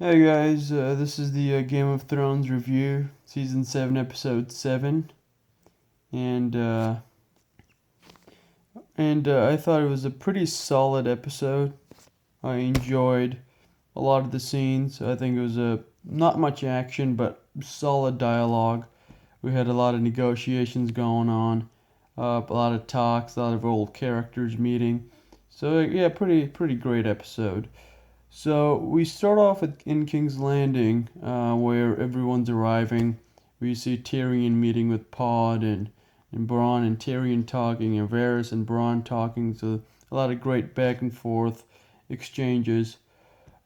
Hey guys, this is the Game of Thrones review, season 7, episode 7, and uh, and I thought it was a pretty solid episode. I enjoyed a lot of the scenes. I think it was not much action, but solid dialogue. We had a lot of negotiations going on, a lot of talks, a lot of old characters meeting. So yeah, pretty great episode. So we start off in King's Landing, where everyone's arriving. We see Tyrion meeting with Pod and Bronn, and Tyrion talking, and Varys and Bronn talking. So a lot of great back and forth exchanges.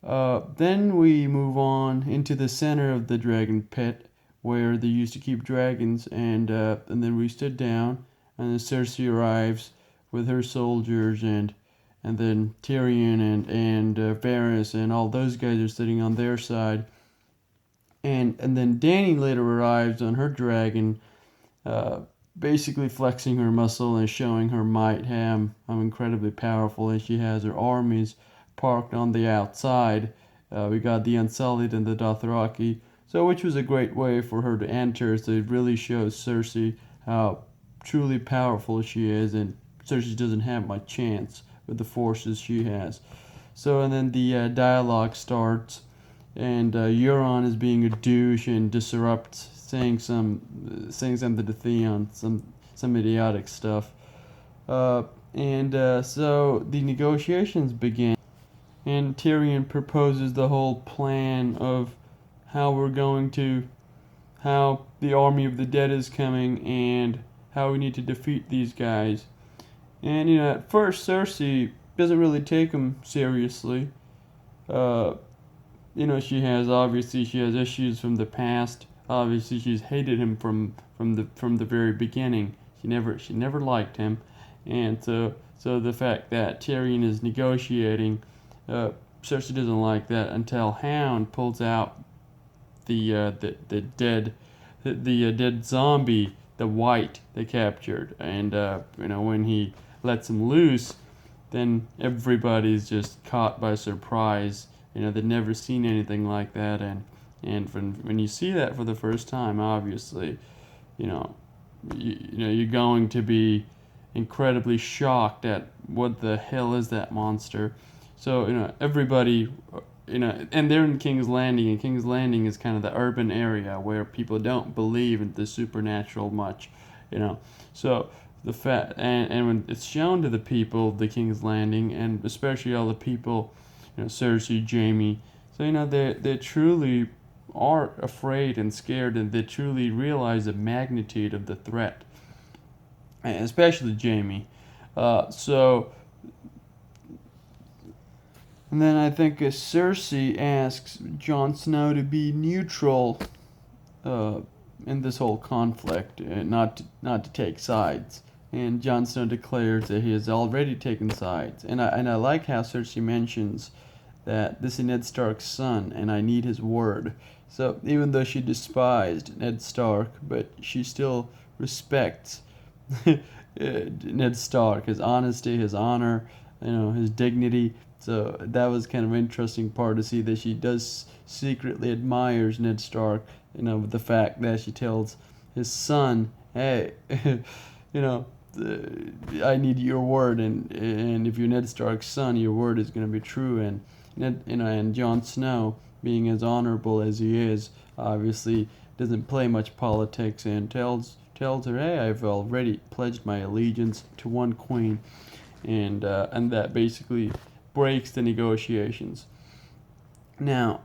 Then we move on into the center of the dragon pit, where they used to keep dragons, and then we stood down, and then Cersei arrives with her soldiers, and then Tyrion and Varys and all those guys are sitting on their side, and then Dany later arrives on her dragon, uh, basically flexing her muscle and showing her might, how incredibly powerful, and she has her armies parked on the outside. We got the Unsullied and the Dothraki, so which was a great way for her to enter. So it really shows Cersei how truly powerful she is, and Cersei doesn't have much chance with the forces she has. So and then the dialogue starts, and Euron is being a douche and disrupts, saying something to Theon, some idiotic stuff. So the negotiations begin, and Tyrion proposes the whole plan of how we're going to, how the army of the dead is coming, and how we need to defeat these guys. And at first Cersei doesn't really take him seriously. Uh, she has issues from the past. Obviously, she's hated him from the very beginning. She never liked him, and so the fact that Tyrion is negotiating, uh, Cersei doesn't like that until Hound pulls out the dead dead zombie, the White they captured, and when he lets him loose, then everybody's just caught by surprise. They've never seen anything like that, and when you see that for the first time, obviously, you know, you're going to be incredibly shocked at what the hell is that monster. So everybody, and they're in King's Landing, and King's Landing is kind of the urban area where people don't believe in the supernatural much, you know. So the fact and when it's shown to the people, the King's Landing, and especially all the people, Cersei, Jaime, so they truly are afraid and scared, and they truly realize the magnitude of the threat, and especially Jaime. So and then I think Cersei asks Jon Snow to be neutral, uh, in this whole conflict, not to take sides. And Jon Snow declares that he has already taken sides. And I like how Cersei mentions that this is Ned Stark's son, and I need his word. So even though she despised Ned Stark, but she still respects Ned Stark, his honesty, his honor, his dignity. So that was kind of interesting part to see that she does secretly admires Ned Stark. With the fact that she tells his son, "Hey, you know, I need your word, and if you're Ned Stark's son, your word is going to be true." And Jon Snow, being as honorable as he is, obviously doesn't play much politics, and tells her, "Hey, I've already pledged my allegiance to one queen," and that basically breaks the negotiations. Now,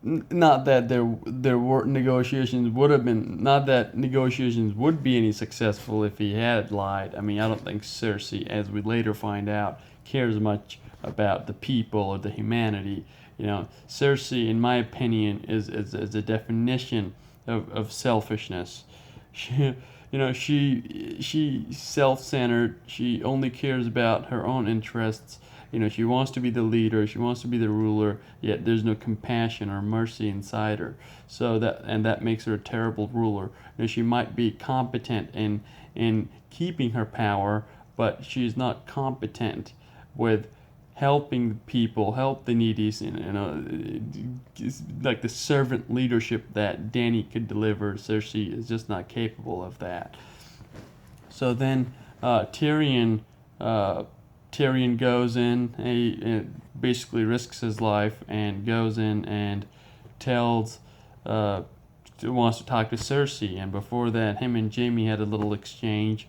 not that there were negotiations would have been not that negotiations would be any successful if he had lied. I mean, I don't think Cersei, as we later find out, cares much about the people or the humanity. Cersei, in my opinion, is a definition of selfishness. She, she self-centered. She only cares about her own interests. She wants to be the leader, she wants to be the ruler, yet there's no compassion or mercy inside her. That makes her a terrible ruler. She might be competent in keeping her power, but she's not competent with helping people, help the needy, like the servant leadership that Dany could deliver. Cersei is just not capable of that. So then Tyrion Tyrion goes in, he basically risks his life and goes in and tells wants to talk to Cersei. And before that, him and Jaime had a little exchange.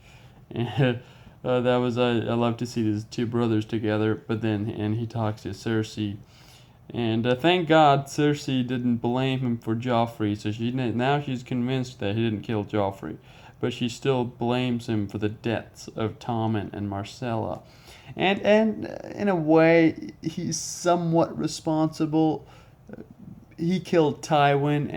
And that was I love to see these two brothers together. But then and he talks to Cersei, and thank God Cersei didn't blame him for Joffrey. So now she's convinced that he didn't kill Joffrey, but she still blames him for the deaths of Tommen and Myrcella. And in a way, he's somewhat responsible. He killed Tywin,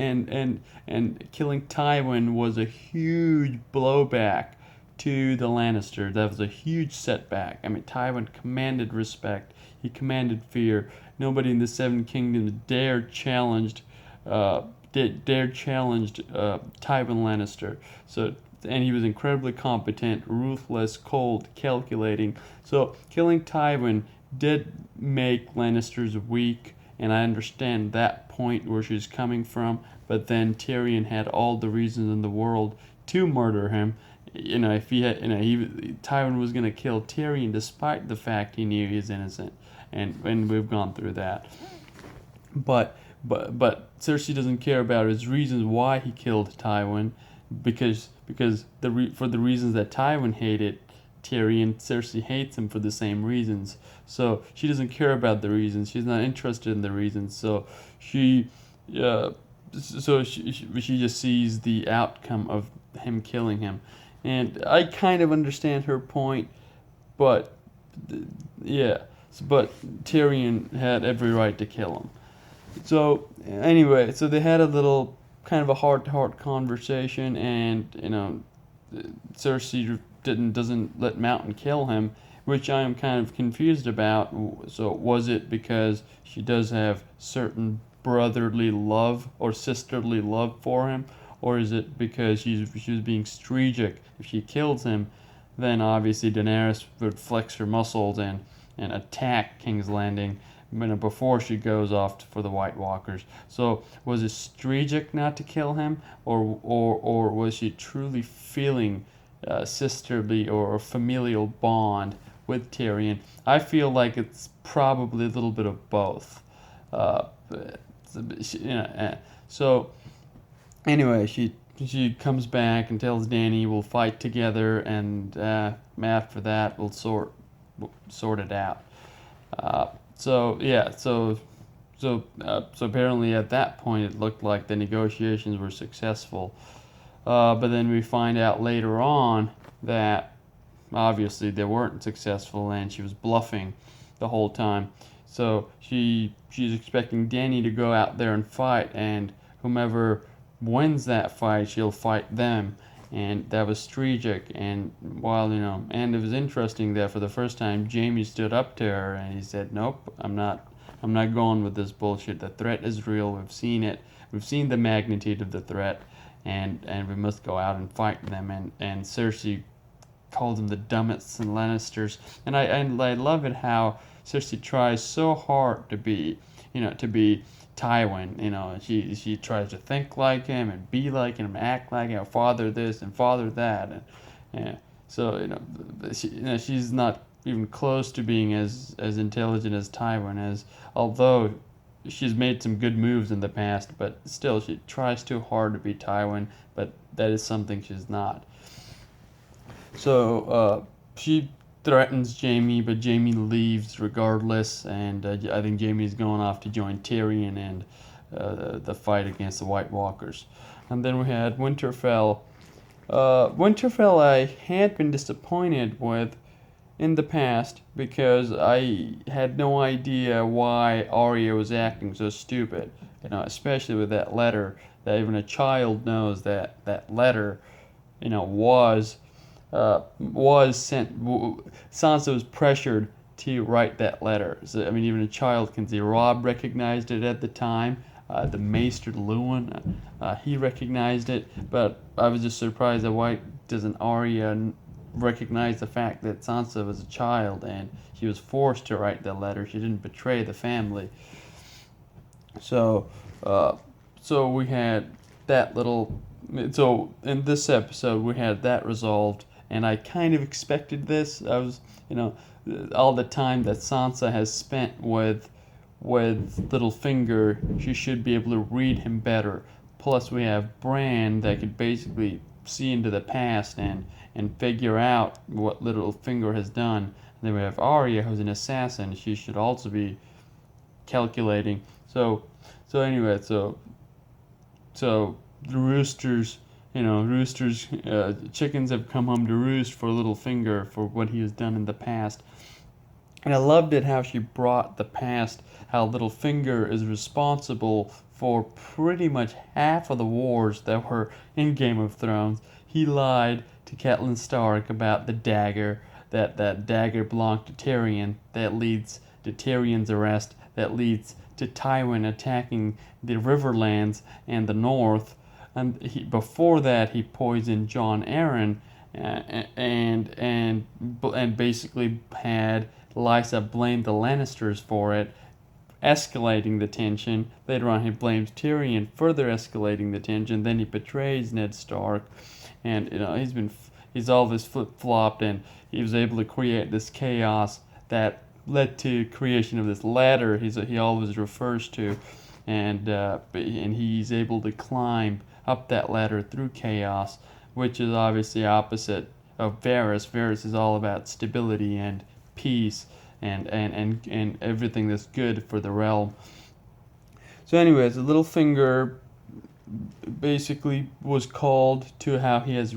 and killing Tywin was a huge blowback to the Lannisters. That was a huge setback. I mean, Tywin commanded respect. He commanded fear. Nobody in the Seven Kingdoms dared challenged Tywin Lannister. So, and he was incredibly competent, ruthless, cold, calculating. So, killing Tywin did make Lannisters weak, and I understand that point where she's coming from. But then Tyrion had all the reasons in the world to murder him. If he had, Tywin was going to kill Tyrion despite the fact he knew he's innocent, and we've gone through that. But Cersei doesn't care about his reasons why he killed Tywin, because for the reasons that Tywin hated Tyrion, Cersei hates him for the same reasons. So she doesn't care about the reasons. She's not interested in the reasons. So she just sees the outcome of him killing him. And I kind of understand her point, but Tyrion had every right to kill him. So anyway, so they had a little kind of a heart-to-heart conversation, and Cersei doesn't let Mountain kill him, which I am kind of confused about. So was it because she does have certain brotherly love or sisterly love for him? Or is it because she was being strategic? If she kills him, then obviously Daenerys would flex her muscles and attack King's Landing before she goes off for the White Walkers. So was it strategic not to kill him, or was she truly feeling sisterly or familial bond with Tyrion? I feel like it's probably a little bit of both. So. Anyway, she comes back and tells Dany we'll fight together, and after that we'll sort it out. So apparently at that point it looked like the negotiations were successful. But then we find out later on that obviously they weren't successful, and she was bluffing the whole time. So she's expecting Dany to go out there and fight, and whomever wins that fight, she'll fight them. And that was strategic. And and it was interesting that for the first time Jaime stood up to her and he said, nope, I'm not going with this bullshit. The threat is real. We've seen it. We've seen the magnitude of the threat, and we must go out and fight them. And Cersei called them the dumbest and Lannisters. And I love it how Cersei tries so hard to be Tywin. She tries to think like him and be like him, act like him, father this and father that, and so she's not even close to being as intelligent as Tywin is. Although she's made some good moves in the past, but still she tries too hard to be Tywin. But that is something she's not. So she threatens Jaime, but Jaime leaves regardless, and I think Jaime's going off to join Tyrion and the fight against the White Walkers. And then we had Winterfell. Winterfell I had been disappointed with in the past because I had no idea why Arya was acting so stupid. Especially with that letter, that even a child knows that letter, was sent. Sansa was pressured to write that letter. So even a child can see. Robb recognized it at the time. The Maester Luwin, he recognized it. But I was just surprised that why doesn't Arya recognized the fact that Sansa was a child and she was forced to write the letter. She didn't betray the family. So, uh, so we had that little. So in this episode, we had that resolved, and I kind of expected this. I was, all the time that Sansa has spent with Littlefinger, she should be able to read him better. Plus, we have Bran that could basically see into the past and figure out what Littlefinger has done. And then we have Arya, who's an assassin. She should also be calculating. So the roosters, chickens have come home to roost for Littlefinger for what he has done in the past. And I loved it how she brought the past, how Littlefinger is responsible for pretty much half of the wars that were in Game of Thrones. He lied to Catelyn Stark about the dagger, that dagger belonged to Tyrion, that leads to Tyrion's arrest, that leads to Tywin attacking the Riverlands and the North. And before that, he poisoned Jon Arryn, and basically had Lysa blame the Lannisters for it, escalating the tension. Later on, he blames Tyrion, further escalating the tension. Then he betrays Ned Stark, and he's all this flip flopped, and he was able to create this chaos that led to creation of this ladder he always refers to, and he's able to climb up that ladder through chaos, which is obviously opposite of Varys. Varys is all about stability and peace and everything that's good for the realm. So anyways, Littlefinger basically was called to how he has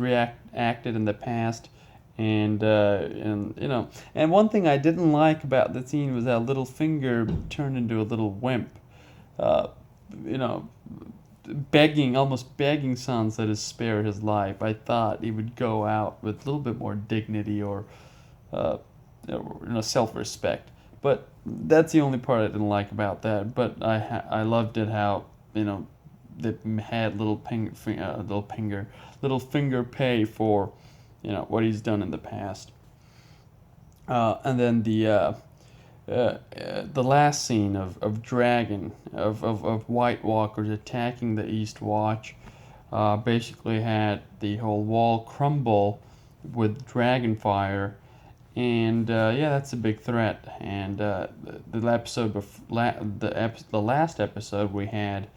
acted in the past, and one thing I didn't like about the scene was how Littlefinger turned into a little wimp, uh, you know, almost begging Sansa to spare his life. I thought he would go out with a little bit more dignity or uh, self-respect. But that's the only part I didn't like about that. But I loved it how they had Littlefinger pay for what he's done in the past. And then the last scene of Dragon of White Walkers attacking the East Watch basically had the whole wall crumble with dragon fire, and that's a big threat. And the last episode we had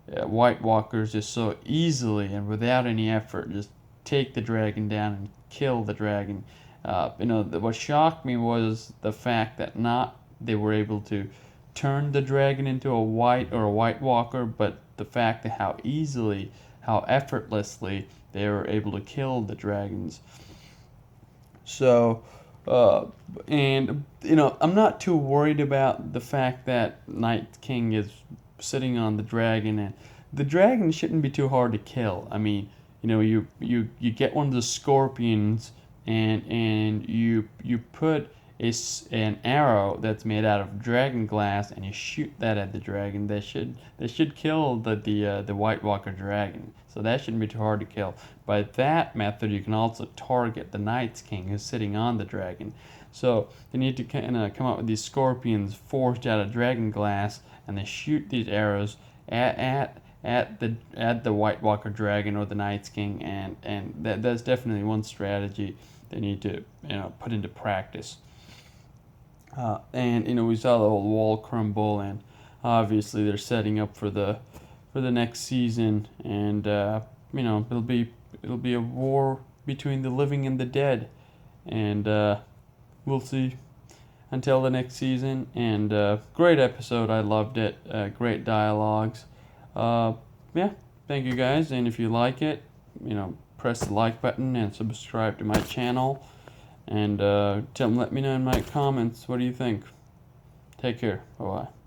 White Walkers just so easily and without any effort just take the dragon down and kill the dragon. What shocked me was the fact that not they were able to turn the dragon into a White Walker, but the fact that how easily, how effortlessly they were able to kill the dragons. So, I'm not too worried about the fact that Night King is sitting on the dragon, and the dragon shouldn't be too hard to kill. I mean, you get one of the scorpions, and you put an arrow that's made out of dragon glass, and you shoot that at the dragon. They should kill the White Walker dragon. So that shouldn't be too hard to kill. By that method, you can also target the Night's King who's sitting on the dragon. So they need to kind of come up with these scorpions forged out of dragon glass, and they shoot these arrows at the White Walker dragon or the Night's King, and that's definitely one strategy they need to put into practice. And we saw the whole wall crumble, and obviously they're setting up for the next season, and it'll be a war between the living and the dead, and we'll see until the next season. And great episode, I loved it. Great dialogues. Thank you guys, and if you like it, press the like button and subscribe to my channel. And let me know in my comments, what do you think? Take care. Bye-bye.